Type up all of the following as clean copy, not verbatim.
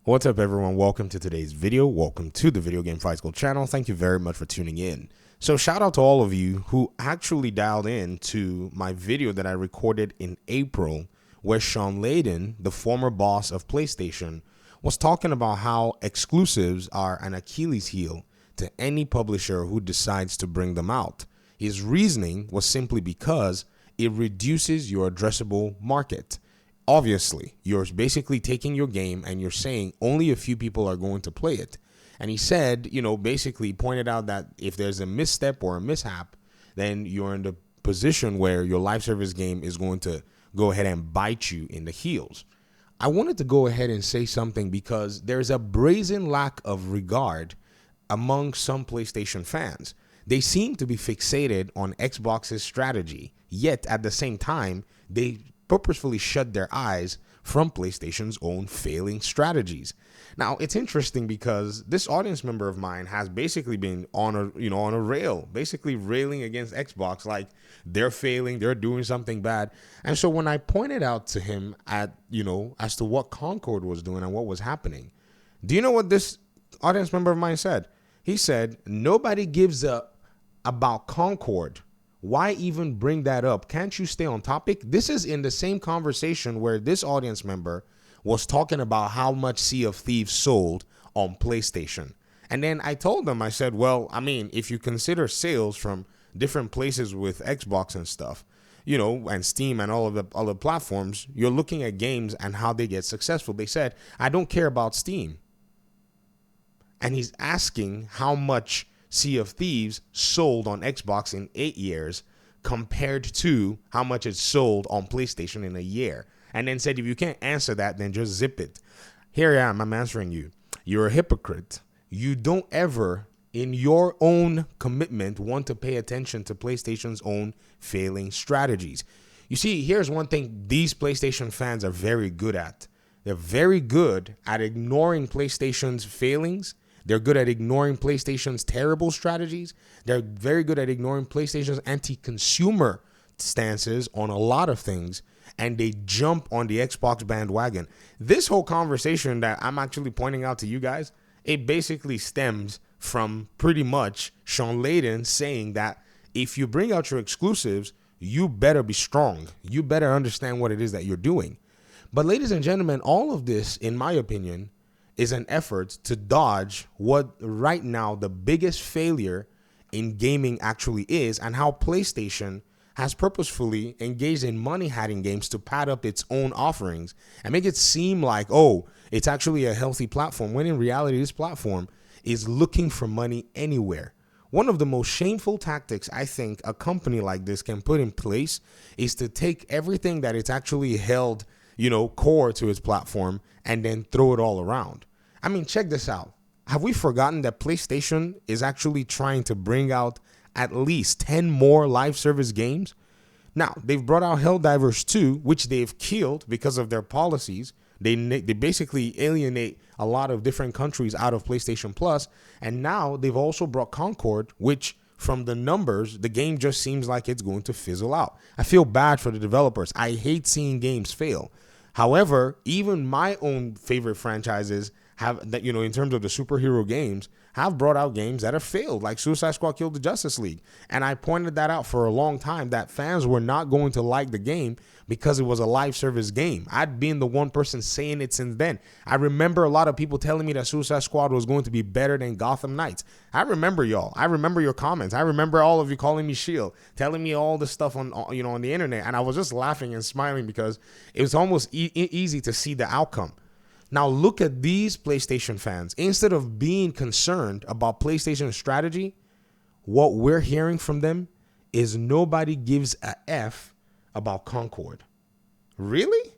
What's up, everyone? Welcome to today's video. Welcome to the Video Game Fight School channel. Thank you very much for tuning in. So shout out to all of you who actually dialed in to my video that I recorded in April, where Sean Layden, the former boss of PlayStation, was talking about how exclusives are an Achilles heel to any publisher who decides to bring them out. His reasoning was simply because it reduces your addressable market. Obviously, you're basically taking your game and you're saying only a few people are going to play it. And he said, basically pointed out that if there's a misstep or a mishap, then you're in the position where your live service game is going to go ahead and bite you in the heels. I wanted to go ahead and say something because there's a brazen lack of regard among some PlayStation fans. They seem to be fixated on Xbox's strategy, yet at the same time, they purposefully shut their eyes from PlayStation's own failing strategies. Now, it's interesting because this audience member of mine has basically been on a rail, basically railing against Xbox, like they're failing, they're doing something bad. And so when I pointed out to him as to what Concord was doing and what was happening, do you know what this audience member of mine said? He said, nobody gives up about Concord. Why even bring that up? Can't you stay on topic? This is in the same conversation where this audience member was talking about how much Sea of Thieves sold on PlayStation. And then I told them, I said, well, I mean, if you consider sales from different places with Xbox and stuff, and Steam and all of the other platforms, you're looking at games and how they get successful. They said, I don't care about Steam. And he's asking how much Sea of Thieves sold on Xbox in 8 years compared to how much it sold on PlayStation in a year. And then said, if you can't answer that, then just zip it. Here I am, I'm answering you. You're a hypocrite. You don't ever, in your own commitment, want to pay attention to PlayStation's own failing strategies. You see, here's one thing these PlayStation fans are very good at. They're very good at ignoring PlayStation's failings. They're good at ignoring PlayStation's terrible strategies. They're very good at ignoring PlayStation's anti-consumer stances on a lot of things, and they jump on the Xbox bandwagon. This whole conversation that I'm actually pointing out to you guys, it basically stems from pretty much Sean Layden saying that if you bring out your exclusives, you better be strong. You better understand what it is that you're doing. But ladies and gentlemen, all of this, in my opinion, is an effort to dodge what right now the biggest failure in gaming actually is, and how PlayStation has purposefully engaged in money-hiding games to pad up its own offerings and make it seem like, oh, it's actually a healthy platform, when in reality this platform is looking for money anywhere. One of the most shameful tactics I think a company like this can put in place is to take everything that it's actually held core to its platform and then throw it all around. I mean, check this out. Have we forgotten that PlayStation is actually trying to bring out at least 10 more live service games? Now, they've brought out Helldivers 2, which they've killed because of their policies. They basically alienate a lot of different countries out of PlayStation Plus. And now they've also brought Concord, which from the numbers, the game just seems like it's going to fizzle out. I feel bad for the developers. I hate seeing games fail. However, even my own favorite franchises have that, in terms of the superhero games, have brought out games that have failed, like Suicide Squad killed the Justice League. And I pointed that out for a long time, that fans were not going to like the game because it was a live service game. I'd been the one person saying it since then. I remember a lot of people telling me that Suicide Squad was going to be better than Gotham Knights. I remember y'all. I remember your comments. I remember all of you calling me Shield, telling me all this stuff on the internet. And I was just laughing and smiling because it was almost easy to see the outcome. Now look at these PlayStation fans. Instead of being concerned about PlayStation's strategy, what we're hearing from them is nobody gives a F about Concord. Really?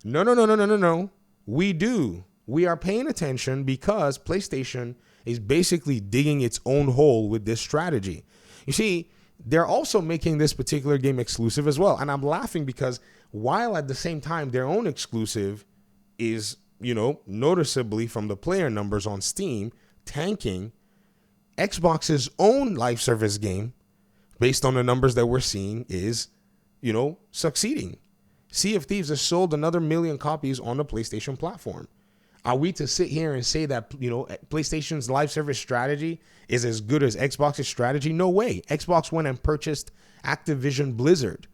No. We do. We are paying attention because PlayStation is basically digging its own hole with this strategy. You see, they're also making this particular game exclusive as well. And I'm laughing because while at the same time their own exclusive is noticeably from the player numbers on Steam tanking, Xbox's own live service game, based on the numbers that we're seeing, is, succeeding. Sea of Thieves has sold another 1 million copies on the PlayStation platform. Are we to sit here and say that, PlayStation's live service strategy is as good as Xbox's strategy? No way. Xbox went and purchased Activision Blizzard.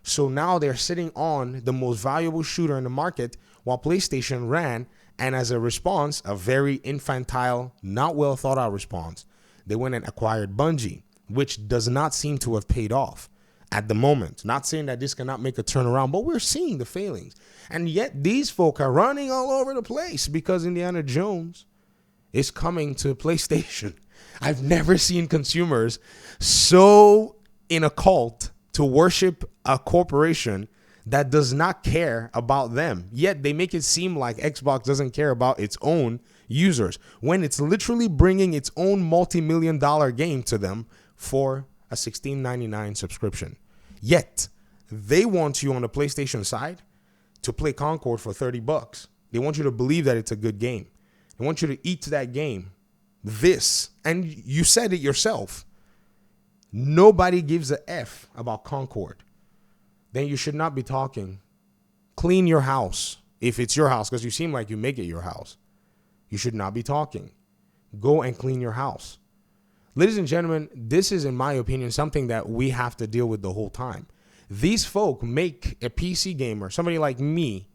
So now they're sitting on the most valuable shooter in the market while PlayStation ran, and as a response, a very infantile, not well thought out response, they went and acquired Bungie, which does not seem to have paid off at the moment. Not saying that this cannot make a turnaround, but we're seeing the failings. And yet these folk are running all over the place because Indiana Jones is coming to PlayStation. I've never seen consumers so in a cult to worship a corporation that does not care about them. Yet they make it seem like Xbox doesn't care about its own users when it's literally bringing its own multi-million-dollar game to them for a $16.99 subscription. Yet they want you on the PlayStation side to play Concord for $30. They want you to believe that it's a good game. They want you to eat that game. And you said it yourself. Nobody gives a F about Concord. Then you should not be talking. Clean your house if it's your house, because you seem like you make it your house. You should not be talking. Go and clean your house. Ladies and gentlemen, this is, in my opinion, something that we have to deal with the whole time. These folk make a PC gamer, somebody like me,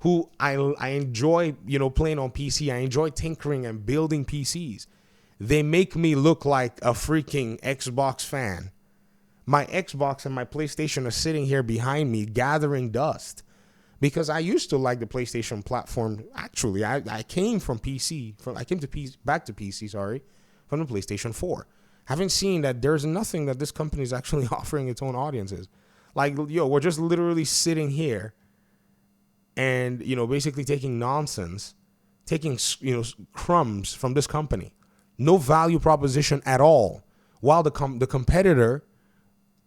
who I enjoy, playing on PC. I enjoy tinkering and building PCs. They make me look like a freaking Xbox fan. My Xbox and my PlayStation are sitting here behind me gathering dust because I used to like the PlayStation platform. Actually, I came from PC. Back to PC, from the PlayStation 4. Having seen that there's nothing that this company is actually offering its own audiences. Like, we're just literally sitting here and, basically taking nonsense, taking, crumbs from this company. No value proposition at all. While the competitor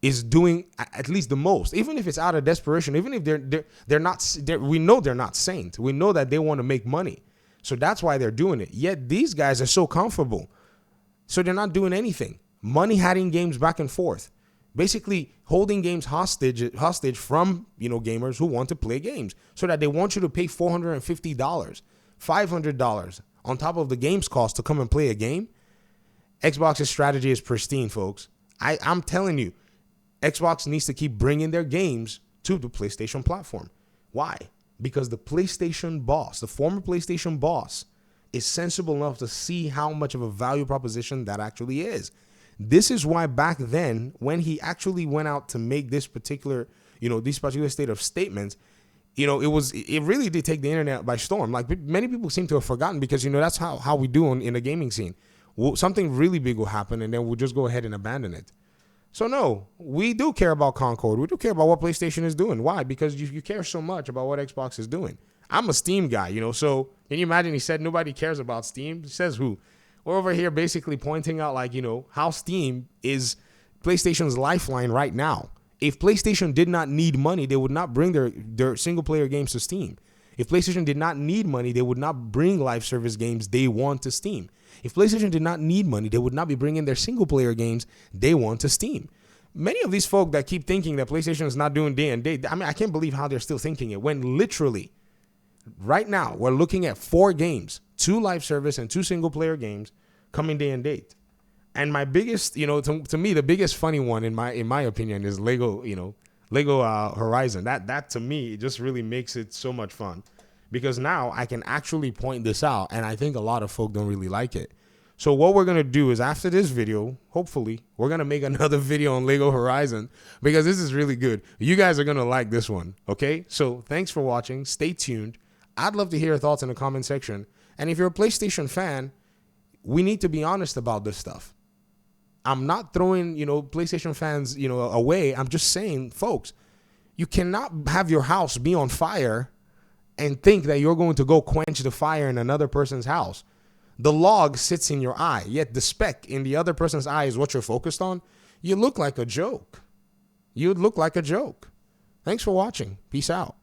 is doing at least the most, even if it's out of desperation, even if they're not, we know they're not saints. We know that they want to make money. So that's why they're doing it. Yet these guys are so comfortable. So they're not doing anything. Money hiding games back and forth. Basically holding games hostage from, gamers who want to play games, so that they want you to pay $450, $500 on top of the game's cost to come and play a game. Xbox's strategy is pristine, folks. I'm telling you, Xbox needs to keep bringing their games to the PlayStation platform. Why? Because the PlayStation boss, the former PlayStation boss, is sensible enough to see how much of a value proposition that actually is. This is why back then, when he actually went out to make this particular, these particular state of statements, it really did take the internet by storm. Like, many people seem to have forgotten because, that's how we do in the gaming scene. Something really big will happen and then we'll just go ahead and abandon it. So no, we do care about Concord. We do care about what PlayStation is doing. Why? Because you care so much about what Xbox is doing. I'm a Steam guy, so can you imagine he said nobody cares about Steam? He says who? We're over here basically pointing out, how Steam is PlayStation's lifeline right now. If PlayStation did not need money, they would not bring their single-player games to Steam. If PlayStation did not need money, they would not bring live service games day one to Steam. If PlayStation did not need money, they would not be bringing their single-player games day one to Steam. Many of these folk that keep thinking that PlayStation is not doing day and day, I can't believe how they're still thinking it, when literally right now we're looking at 4 games, 2 live service and 2 single-player games coming day and date. And my biggest, to me, the biggest funny one in my opinion is Lego Horizon. That to me, it just really makes it so much fun because now I can actually point this out, and I think a lot of folk don't really like it. So what we're going to do is after this video, hopefully, we're going to make another video on Lego Horizon because this is really good. You guys are going to like this one, okay? So thanks for watching. Stay tuned. I'd love to hear your thoughts in the comment section. And if you're a PlayStation fan, we need to be honest about this stuff. I'm not throwing, PlayStation fans, away. I'm just saying, folks, you cannot have your house be on fire and think that you're going to go quench the fire in another person's house. The log sits in your eye, yet the speck in the other person's eye is what you're focused on. You look like a joke. You'd look like a joke. Thanks for watching. Peace out.